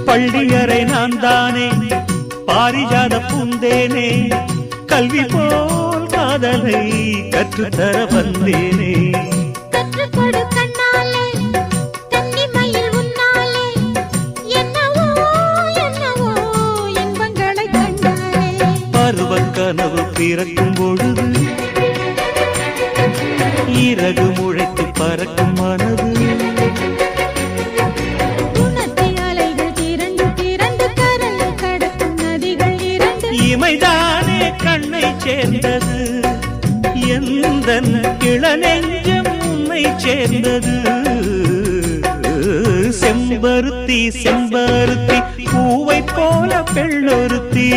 பள்ளியறை நான் தானே பாரிஜாத பூந்தேனே கல்வி போல் காதலை கற்றுத்தர வந்தேனே கற்றுக்கொடு கண்ணாலே கன்னிமயில் உன்னாலே என்னவோ என்னவோ இன்பங்களை கண்டாலே பருவக் கனவு பிறக்கும் பொழுது இறகு முளைத்து பறக்கும் மனது இமைதானே கண்ணை சேர்ந்தது எந்தன் இளநெஞ்சம் உன்னை சேர்ந்தது செம்பருத்தி செம்பருத்தி பூவை போல பெண்ணொருத்தி